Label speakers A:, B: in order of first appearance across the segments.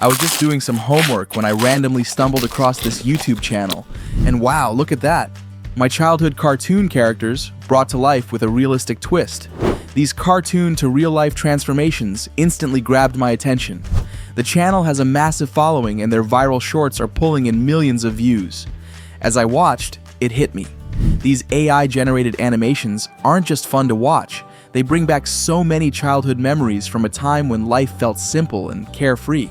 A: I was just doing some homework when I randomly stumbled across this YouTube channel. And wow, look at that! My childhood cartoon characters brought to life with a realistic twist. These cartoon to real-life transformations instantly grabbed my attention. The channel has a massive following and their viral shorts are pulling in millions of views. As I watched, it hit me. These AI-generated animations aren't just fun to watch, they bring back so many childhood memories from a time when life felt simple and carefree.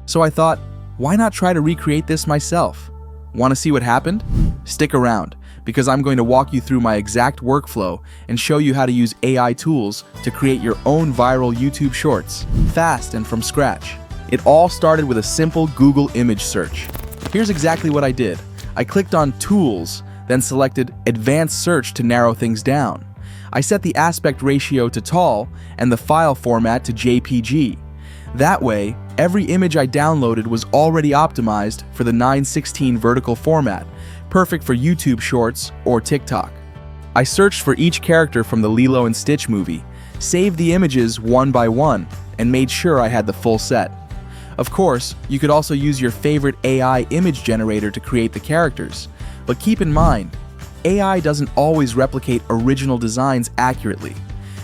A: So I thought, why not try to recreate this myself? Want to see what happened? Stick around, because I'm going to walk you through my exact workflow and show you how to use AI tools to create your own viral YouTube shorts, fast and from scratch. It all started with a simple Google image search. Here's exactly what I did. I clicked on Tools, then selected Advanced Search to narrow things down. I set the aspect ratio to tall and the file format to JPG. That way, every image I downloaded was already optimized for the 9:16 vertical format, perfect for YouTube Shorts or TikTok. I searched for each character from the Lilo and Stitch movie, saved the images one by one, and made sure I had the full set. Of course, you could also use your favorite AI image generator to create the characters, but keep in mind, AI doesn't always replicate original designs accurately.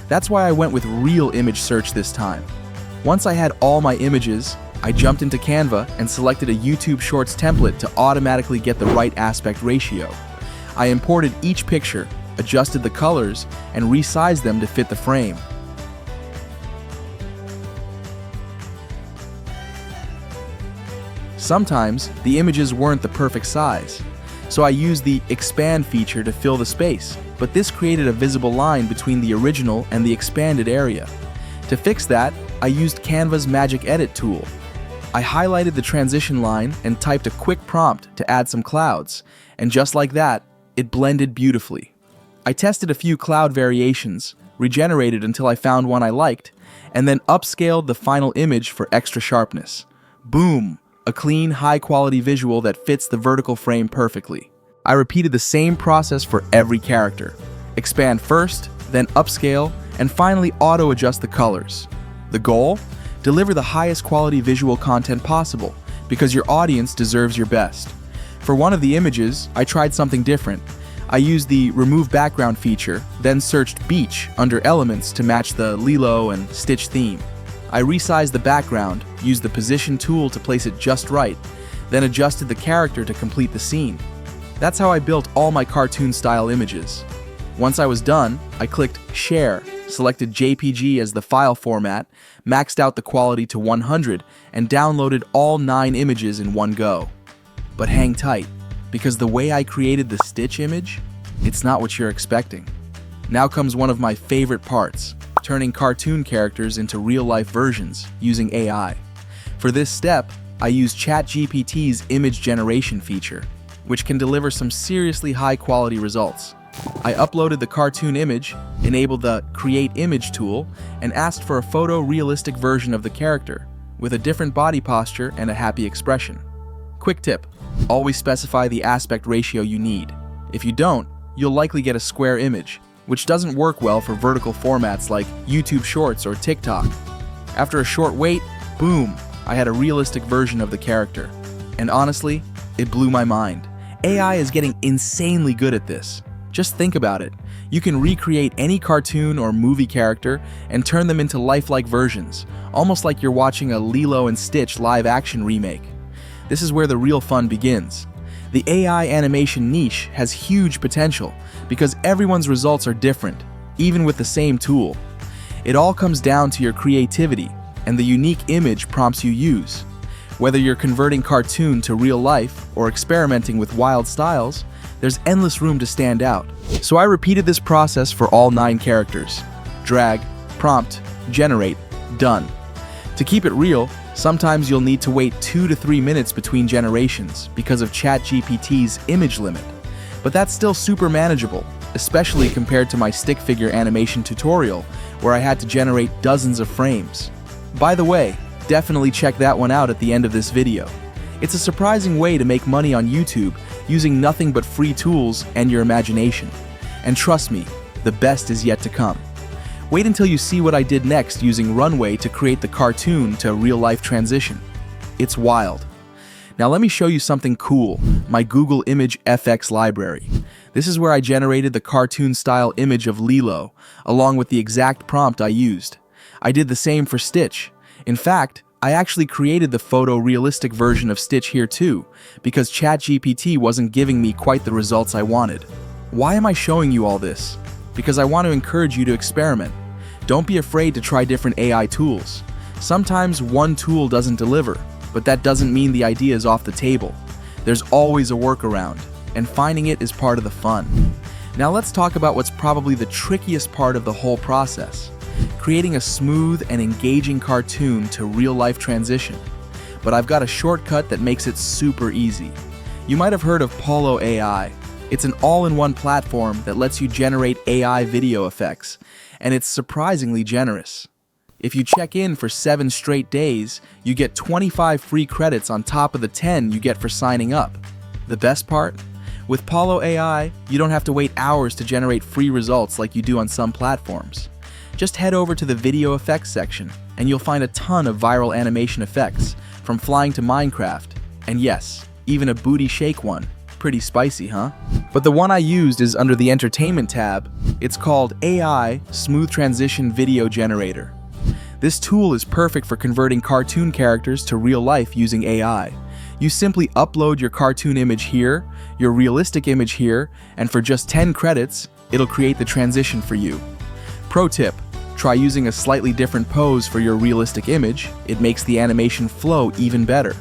A: That's why I went with Real Image Search this time. Once I had all my images, I jumped into Canva and selected a YouTube Shorts template to automatically get the right aspect ratio. I imported each picture, adjusted the colors, and resized them to fit the frame. Sometimes, the images weren't the perfect size, so I used the Expand feature to fill the space, but this created a visible line between the original and the expanded area. To fix that, I used Canva's Magic Edit tool. I highlighted the transition line and typed a quick prompt to add some clouds, and just like that, it blended beautifully. I tested a few cloud variations, regenerated until I found one I liked, and then upscaled the final image for extra sharpness. Boom! A clean, high-quality visual that fits the vertical frame perfectly. I repeated the same process for every character. Expand first, then upscale, and finally auto-adjust the colors. The goal? Deliver the highest quality visual content possible, because your audience deserves your best. For one of the images, I tried something different. I used the Remove Background feature, then searched Beach under Elements to match the Lilo and Stitch theme. I resized the background, used the Position tool to place it just right, then adjusted the character to complete the scene. That's how I built all my cartoon-style images. Once I was done, I clicked Share, selected JPG as the file format, maxed out the quality to 100, and downloaded all 9 images in one go. But hang tight, because the way I created the Stitch image, it's not what you're expecting. Now comes one of my favorite parts, turning cartoon characters into real-life versions using AI. For this step, I used ChatGPT's image generation feature, which can deliver some seriously high-quality results. I uploaded the cartoon image, enabled the Create Image tool, and asked for a photo-realistic version of the character, with a different body posture and a happy expression. Quick tip, always specify the aspect ratio you need. If you don't, you'll likely get a square image, which doesn't work well for vertical formats like YouTube Shorts or TikTok. After a short wait, boom, I had a realistic version of the character. And honestly, it blew my mind. AI is getting insanely good at this. Just think about it. You can recreate any cartoon or movie character and turn them into lifelike versions, almost like you're watching a Lilo and Stitch live-action remake. This is where the real fun begins. The AI animation niche has huge potential because everyone's results are different, even with the same tool. It all comes down to your creativity and the unique image prompts you use. Whether you're converting cartoon to real life or experimenting with wild styles, there's endless room to stand out. So I repeated this process for all 9 characters. Drag, prompt, generate, done. To keep it real, sometimes you'll need to wait 2 to 3 minutes between generations because of ChatGPT's image limit. But that's still super manageable, especially compared to my stick figure animation tutorial, where I had to generate dozens of frames. By the way, definitely check that one out at the end of this video. It's a surprising way to make money on YouTube using nothing but free tools and your imagination. And trust me, the best is yet to come. Wait until you see what I did next using Runway to create the cartoon to real-life transition. It's wild. Now let me show you something cool, my Google Image FX library. This is where I generated the cartoon-style image of Lilo, along with the exact prompt I used. I did the same for Stitch. In fact, I actually created the photorealistic version of Stitch here too, because ChatGPT wasn't giving me quite the results I wanted. Why am I showing you all this? Because I want to encourage you to experiment. Don't be afraid to try different AI tools. Sometimes one tool doesn't deliver, but that doesn't mean the idea is off the table. There's always a workaround, and finding it is part of the fun. Now let's talk about what's probably the trickiest part of the whole process: creating a smooth and engaging cartoon to real-life transition. But I've got a shortcut that makes it super easy. You might have heard of Polo AI. It's an all-in-one platform that lets you generate AI video effects, and it's surprisingly generous. If you check in for 7 straight days, you get 25 free credits on top of the 10 you get for signing up. The best part? With Polo AI, you don't have to wait hours to generate free results like you do on some platforms. Just head over to the video effects section, and you'll find a ton of viral animation effects, from flying to Minecraft, and yes, even a booty shake one. Pretty spicy, huh? But the one I used is under the Entertainment tab. It's called AI Smooth Transition Video Generator. This tool is perfect for converting cartoon characters to real life using AI. You simply upload your cartoon image here, your realistic image here, and for just 10 credits, it'll create the transition for you. Pro tip: try using a slightly different pose for your realistic image. It makes the animation flow even better.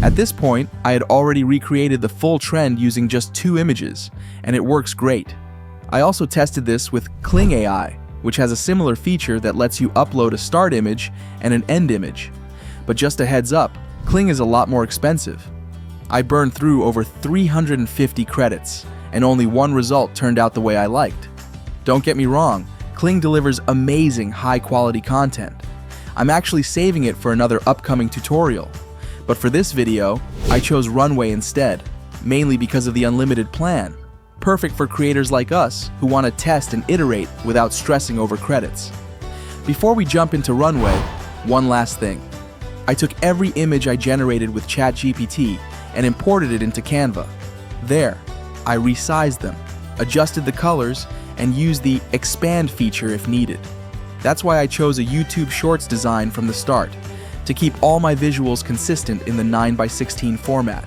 A: At this point, I had already recreated the full trend using just 2 images, and it works great. I also tested this with Kling AI, which has a similar feature that lets you upload a start image and an end image. But just a heads up, Kling is a lot more expensive. I burned through over 350 credits, and only one result turned out the way I liked. Don't get me wrong, Kling delivers amazing high-quality content. I'm actually saving it for another upcoming tutorial. But for this video, I chose Runway instead, mainly because of the unlimited plan. Perfect for creators like us who want to test and iterate without stressing over credits. Before we jump into Runway, one last thing. I took every image I generated with ChatGPT and imported it into Canva. There, I resized them, adjusted the colors, and used the expand feature if needed. That's why I chose a YouTube Shorts design from the start, to keep all my visuals consistent in the 9:16 format.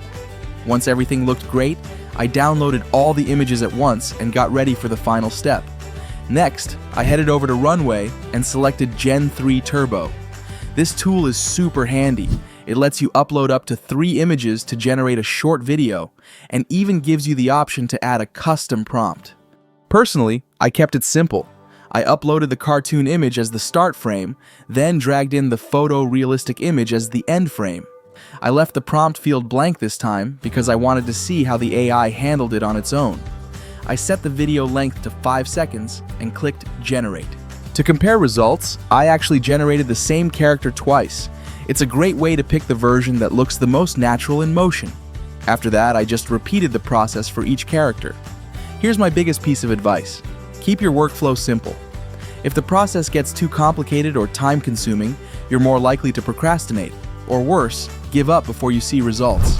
A: Once everything looked great, I downloaded all the images at once and got ready for the final step. Next, I headed over to Runway and selected Gen 3 Turbo. This tool is super handy. It lets you upload up to 3 images to generate a short video, and even gives you the option to add a custom prompt. Personally, I kept it simple. I uploaded the cartoon image as the start frame, then dragged in the photorealistic image as the end frame. I left the prompt field blank this time because I wanted to see how the AI handled it on its own. I set the video length to 5 seconds and clicked Generate. To compare results, I actually generated the same character twice. It's a great way to pick the version that looks the most natural in motion. After that, I just repeated the process for each character. Here's my biggest piece of advice. Keep your workflow simple. If the process gets too complicated or time-consuming, you're more likely to procrastinate, or worse, give up before you see results.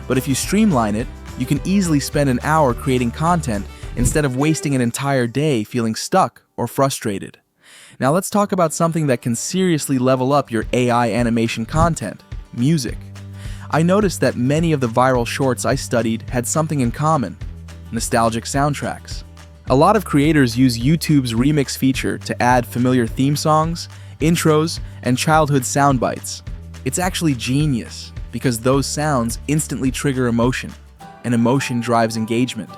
A: But if you streamline it, you can easily spend an hour creating content instead of wasting an entire day feeling stuck or frustrated. Now let's talk about something that can seriously level up your AI animation content: music. I noticed that many of the viral shorts I studied had something in common: nostalgic soundtracks. A lot of creators use YouTube's remix feature to add familiar theme songs, intros, and childhood sound bites. It's actually genius, because those sounds instantly trigger emotion, and emotion drives engagement.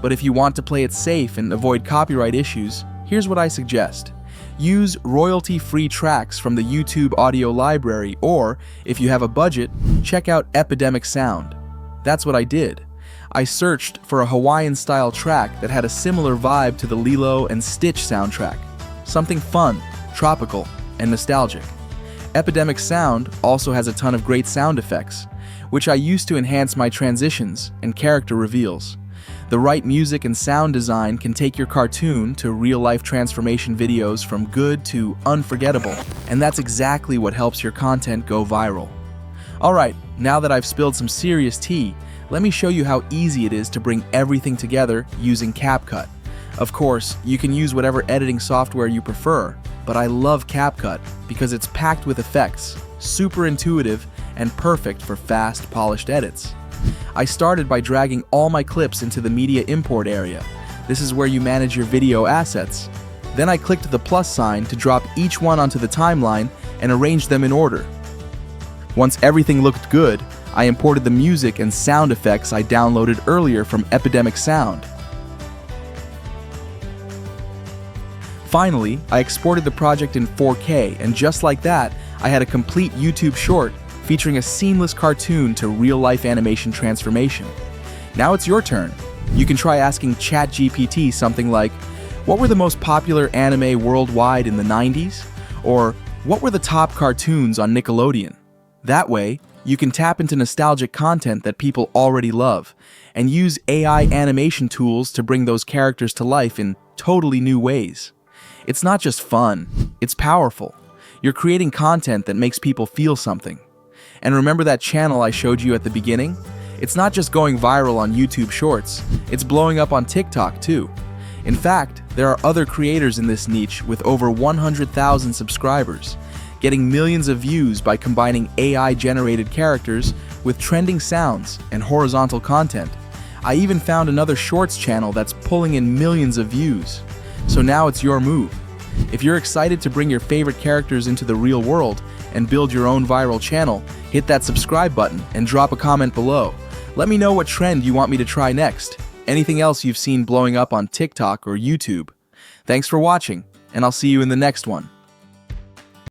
A: But if you want to play it safe and avoid copyright issues, here's what I suggest. Use royalty-free tracks from the YouTube audio library, or, if you have a budget, check out Epidemic Sound. That's what I did. I searched for a Hawaiian-style track that had a similar vibe to the Lilo and Stitch soundtrack. Something fun, tropical, and nostalgic. Epidemic Sound also has a ton of great sound effects, which I used to enhance my transitions and character reveals. The right music and sound design can take your cartoon to real-life transformation videos from good to unforgettable, and that's exactly what helps your content go viral. Alright, now that I've spilled some serious tea, let me show you how easy it is to bring everything together using CapCut. Of course, you can use whatever editing software you prefer, but I love CapCut because it's packed with effects, super intuitive, and perfect for fast, polished edits. I started by dragging all my clips into the media import area. This is where you manage your video assets. Then I clicked the plus sign to drop each one onto the timeline and arrange them in order. Once everything looked good, I imported the music and sound effects I downloaded earlier from Epidemic Sound. Finally, I exported the project in 4K, and just like that, I had a complete YouTube short featuring a seamless cartoon to real-life animation transformation. Now it's your turn. You can try asking ChatGPT something like, what were the most popular anime worldwide in the 90s? Or, what were the top cartoons on Nickelodeon? That way, you can tap into nostalgic content that people already love, and use AI animation tools to bring those characters to life in totally new ways. It's not just fun, it's powerful. You're creating content that makes people feel something. And remember that channel I showed you at the beginning? It's not just going viral on YouTube Shorts, it's blowing up on TikTok too. In fact, there are other creators in this niche with over 100,000 subscribers, getting millions of views by combining AI-generated characters with trending sounds and horizontal content. I even found another Shorts channel that's pulling in millions of views. So now it's your move. If you're excited to bring your favorite characters into the real world and build your own viral channel, hit that subscribe button and drop a comment below. Let me know what trend you want me to try next. Anything else you've seen blowing up on TikTok or YouTube. Thanks for watching, and I'll see you in the next one.